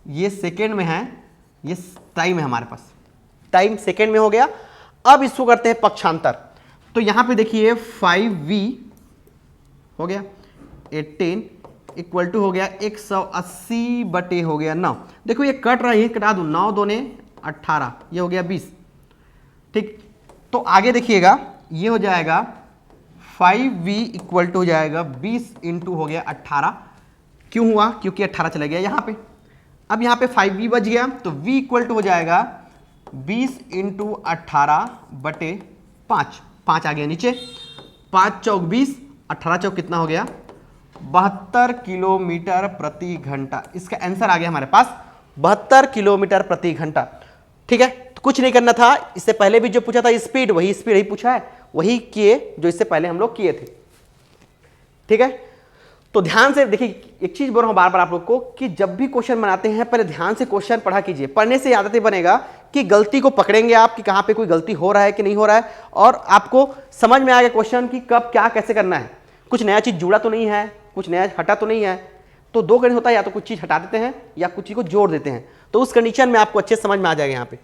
ये सेकेंड में है, ये टाइम है हमारे पास, टाइम सेकेंड में हो गया। अब इसको करते हैं पक्षांतर, तो यहां पे देखिए 5v हो गया 18 इक्वल टू हो गया 180 बटे हो गया 9। देखो ये कट रहा है, कटा दूं, 9 दूने 18, ये हो गया 20। ठीक, तो आगे देखिएगा ये हो जाएगा 5v इक्वल टू हो जाएगा 20 इंटू हो गया 18। क्यों हुआ, क्योंकि 18 चला गया यहाँ पे। अब यहाँ पे 5v बच गया, तो v इक्वल टू हो जाएगा 20 इंटू 18 बटे 5, 5 आ गया नीचे, 5 चौक 20, 18 चौक कितना हो गया 72 किलोमीटर प्रति घंटा। इसका आंसर आ गया हमारे पास 72 किलोमीटर प्रति घंटा। ठीक है, तो कुछ नहीं करना था, इससे पहले भी जो पूछा था स्पीड, वही स्पीड ही पूछा है, वही किए जो इससे पहले हम लोग किए थे। ठीक है, तो ध्यान से देखिए, एक चीज बोल रहा हूं बार बार आप लोग को कि जब भी क्वेश्चन बनाते हैं पहले ध्यान से क्वेश्चन पढ़ा कीजिए। पढ़ने से आदत बनेगा कि गलती को पकड़ेंगे आप कि कहां पे कोई गलती हो रहा है कि नहीं हो रहा है, और आपको समझ में आएगा क्वेश्चन कि कब क्या कैसे करना है। कुछ नया चीज जुड़ा तो नहीं है, कुछ नया हटा तो नहीं है। तो दो कंडीशन होता है, या तो कुछ चीज हटा देते हैं या कुछ चीज को जोड़ देते हैं, तो उस कंडीशन में आपको अच्छे समझ में आ जाएगा यहाँ पे।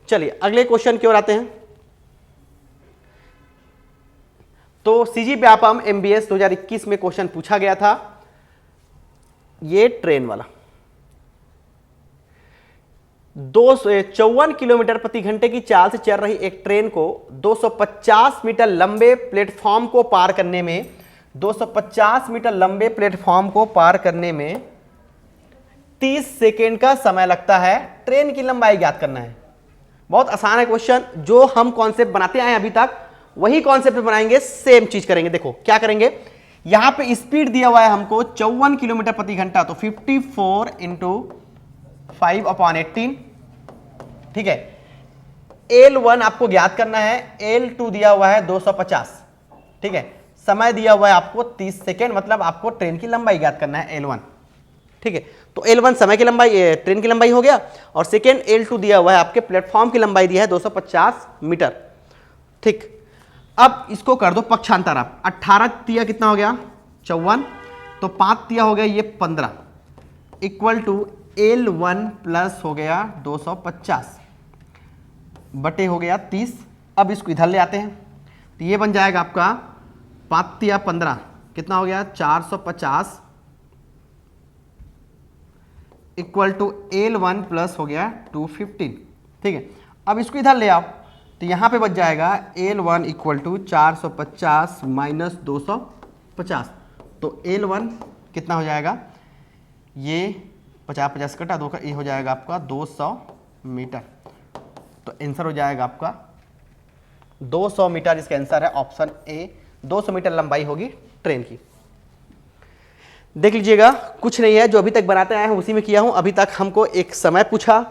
चलिए अगले क्वेश्चन की ओर आते हैं। तो सीजी व्यापम एमबीएस 2021 में क्वेश्चन पूछा गया था, ये ट्रेन वाला 254 किलोमीटर प्रति घंटे की चाल से चल रही एक ट्रेन को 250 मीटर लंबे प्लेटफॉर्म को पार करने में 250 मीटर लंबे प्लेटफॉर्म को पार करने में 30 सेकेंड का समय लगता है। ट्रेन की लंबाई ज्ञात करना है। बहुत आसान है क्वेश्चन, जो हम कॉन्सेप्ट बनाते आए अभी तक वही कॉन्सेप्ट बनाएंगे, सेम चीज करेंगे। देखो क्या करेंगे, यहां पे स्पीड दिया हुआ है हमको 54 किलोमीटर प्रति घंटा, तो 54 इंटू 5/18। ठीक है, L1 आपको ज्ञात करना है, L2 दिया हुआ है 250, ठीक है, समय दिया हुआ है आपको 30 सेकेंड, मतलब आपको ट्रेन की लंबाई ज्ञात करना है L1, ठीक है। तो L1 समय की लंबाई, ट्रेन की लंबाई हो गया, और सेकेंड L2 दिया हुआ है आपके प्लेटफॉर्म की लंबाई दिया है 250 मीटर, ठीक। अब इसको कर दो पक्षांतर, आप 18 तिया कितना हो गया 54, तो 5 तिया हो गया ये 15, इक्वल टू L1 प्लस हो गया 250 बटे हो गया 30। अब इसको इधर ले आते हैं, तो ये बन जाएगा आपका 5 तिया 15 कितना हो गया 450 इक्वल टू L1 प्लस हो गया 215, ठीक है। अब इसको इधर ले आओ, तो यहाँ पे बच जाएगा L1 इक्वल टू 450 माइनस 250, तो L1 कितना हो जाएगा, ये 50-50 कटा दो का, ये हो जाएगा आपका 200 मीटर। तो आंसर हो जाएगा आपका 200 मीटर, इसका आंसर है ऑप्शन ए, 200 मीटर लंबाई होगी ट्रेन की। देख लीजिएगा, कुछ नहीं है, जो अभी तक बनाते आए हैं उसी में किया हूं। अभी तक हमको एक समय पूछा,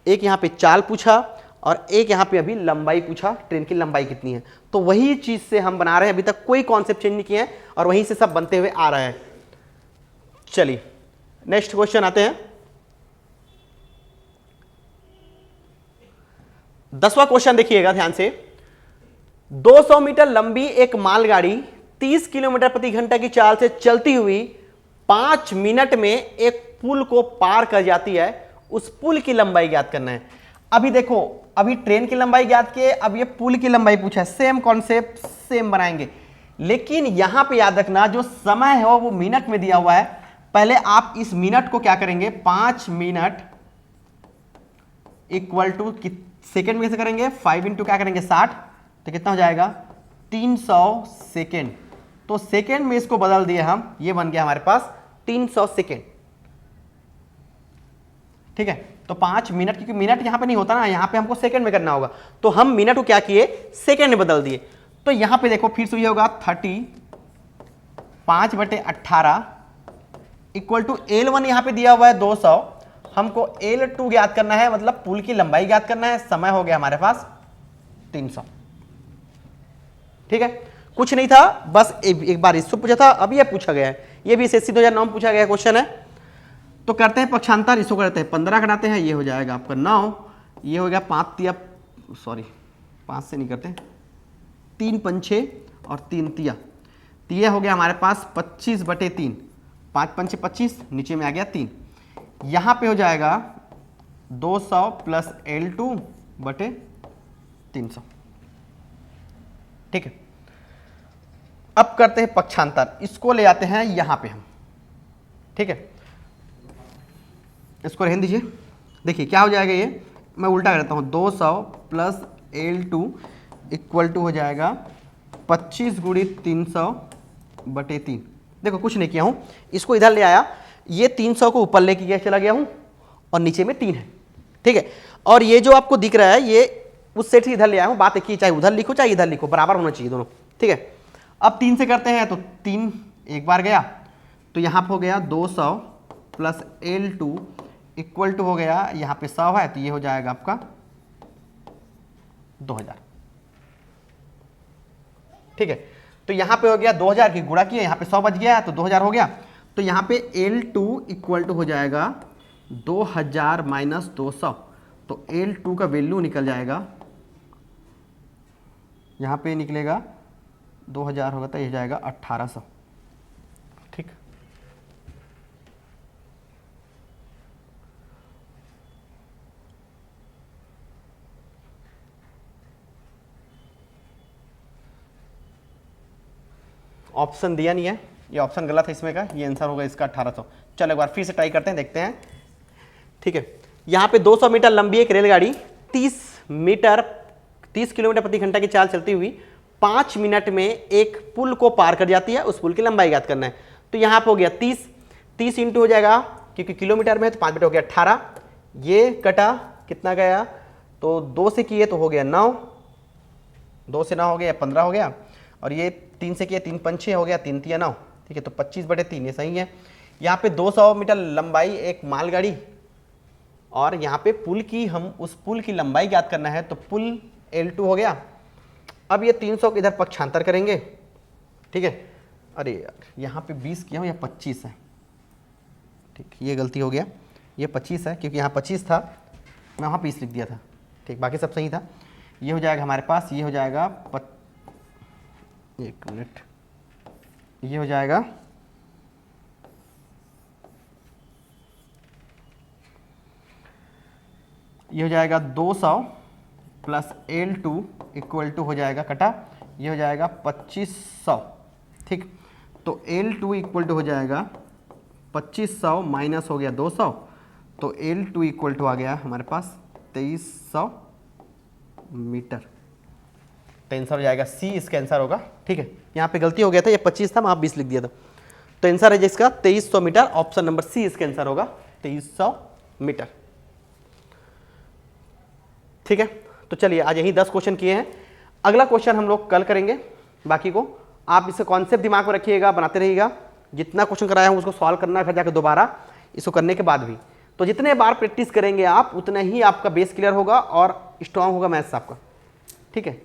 एक यहाँ पे चाल पूछा, और एक यहाँ पे अभी लंबाई पूछा, ट्रेन की लंबाई कितनी है। तो वही चीज से हम बना रहे हैं, अभी तक कोई कॉन्सेप्ट चेंज नहीं किए हैं, और वहीं से सब बनते हुए आ रहे हैं। चलिए नेक्स्ट क्वेश्चन आते हैं। 10वां क्वेश्चन देखिएगा ध्यान से। 200 मीटर लंबी एक मालगाड़ी 30 किलोमीटर प्रति घंटा की चाल से चलती हुई 5 मिनट में एक पुल को पार कर जाती है, उस पुल की लंबाई ज्ञात करना है। अभी देखो, अभी ट्रेन की लंबाई ज्ञात किए, अब ये पुल की लंबाई पूछा है, सेम कॉन्सेप्ट सेम बनाएंगे, लेकिन यहां पे याद रखना जो समय है वो मिनट में दिया हुआ है। पहले आप इस मिनट को क्या करेंगे, 5 मिनट इक्वल टू सेकेंड में से करेंगे, 5 इंटू क्या करेंगे 60, तो कितना हो जाएगा 300 सेकेंड। तो सेकेंड में इसको बदल दिए हम, ये बन गया हमारे पास 300 सेकेंड, ठीक है। तो 5 मिनट, क्योंकि मिनट यहां पे नहीं होता ना, यहां पे हमको सेकेंड में करना होगा, तो हम मिनट को क्या किए सेकेंड में बदल दिए। तो यहां पे देखो फिर से ये होगा 35/18 इक्वल टू L1 यहां पे दिया हुआ है 200, हमको L2 ज्ञात करना है, मतलब पुल की लंबाई ज्ञात करना है। समय हो गया हमारे पास 300, ठीक है। कुछ नहीं था, बस एक बार इससे पूछा था, अब ये पूछा गया है, ये भी SSC 2009 पूछा गया क्वेश्चन है। तो करते हैं पक्षांतर, इसको करते हैं 15 घटाते हैं, ये हो जाएगा आपका 9, ये हो गया 5 तिया, सॉरी 5 से नहीं करते, 3 पंछे और 3 तिया, तो ये हो गया हमारे पास 25/3, 5 पंछे 25, नीचे में आ गया 3, यहाँ पे हो जाएगा 200 प्लस L2 बटे 300, ठीक है। अब करते हैं पक्षांतर, इसको ले आते हैं यहाँ पे हम, ठीक है। इसको रहने दीजिए, देखिए क्या हो जाएगा, ये मैं उल्टा करता हूँ, 200 प्लस L2 इक्वल टू हो जाएगा 25 × 300/3। देखो कुछ नहीं किया हूँ, इसको इधर ले आया, ये 300 को ऊपर लेके गया चला गया हूँ, और नीचे में 3 है, ठीक है। और ये जो आपको दिख रहा है ये उस सेट से इधर ले आया हूँ, बात एक ही, चाहे उधर लिखो चाहे इधर लिखो, बराबर होना चाहिए दोनों, ठीक है। अब 3 से करते हैं, तो 3 एक बार गया, तो यहाँ पर हो गया 200 प्लस L2 इक्वल टू हो गया, यहाँ पे 100 है, तो ये हो जाएगा आपका 2000, ठीक है। तो यहाँ पे हो गया 2000 की गुणा किया, यहाँ पे 100 बच गया, तो 2000 हो गया। तो यहाँ पे L2 इक्वल टू हो जाएगा 2000 माइनस 200, तो L2 का वैल्यू निकल जाएगा, यहाँ पे निकलेगा 2000 होगा तो ये जाएगा 1800, ठीक। ऑप्शन दिया नहीं है, ये ऑप्शन गलत है इसमें का, ये आंसर होगा इसका 1800। चलो एक बार फिर से ट्राई करते हैं, देखते हैं, ठीक है। यहाँ पे 200 मीटर लंबी एक रेलगाड़ी 30 किलोमीटर प्रति घंटा की चाल चलती हुई 5 मिनट में एक पुल को पार कर जाती है, उस पुल की लंबाई ज्ञात करना है। तो यहाँ पे हो गया 30 इंटू हो जाएगा, क्योंकि किलोमीटर में है तो 5 बटे हो गया 18, ये कटा कितना गया, तो 2 से किए तो हो गया 9, 2 से 9 हो गया 15 हो गया, और ये 3 से किया 3 पंछे हो गया 3 तिया 9, ठीक है। तो 25/3 ये सही है। यहाँ पे 200 मीटर लंबाई एक मालगाड़ी और यहाँ पे पुल की हम उस पुल की लंबाई ज्ञात करना है, तो पुल L2 हो गया। अब ये 300 को इधर पक्षांतर करेंगे, ठीक है। अरे यार यहाँ पे 20 किया हूँ, या 25 है, ठीक, ये गलती हो गया, ये 25 है क्योंकि यहाँ 25 था, मैं वहाँ 20 लिख दिया था, ठीक, बाकी सब सही था। ये हो जाएगा हमारे पास, ये हो जाएगा 1 मिनट, ये हो जाएगा ये हो जाएगा 200 प्लस L2 इक्वल टू हो जाएगा कटा, ये हो जाएगा 2500, ठीक। तो L2 इक्वल टू हो जाएगा 2500 माइनस हो गया 200, तो L2 इक्वल टू आ गया हमारे पास 2300 मीटर। तो आंसर हो जाएगा सी, इसका आंसर होगा, ठीक है। यहाँ पे गलती हो गया था, ये 25 था, मैं 20 लिख दिया था। तो आंसर है जिसका 2300 मीटर, ऑप्शन नंबर सी इसका आंसर होगा 2300 मीटर, ठीक है। तो चलिए आज यही 10 क्वेश्चन किए हैं, अगला क्वेश्चन हम लोग कल करेंगे। बाकी को आप इससे कॉन्सेप्ट दिमाग में रखिएगा, बनाते रहिएगा, जितना क्वेश्चन कराया हूँ उसको सॉल्व करना है, फिर जाकर दोबारा इसको करने के बाद भी। तो जितने बार प्रैक्टिस करेंगे आप, उतना ही आपका बेस क्लियर होगा और स्ट्रांग होगा मैथ्स आपका, ठीक है।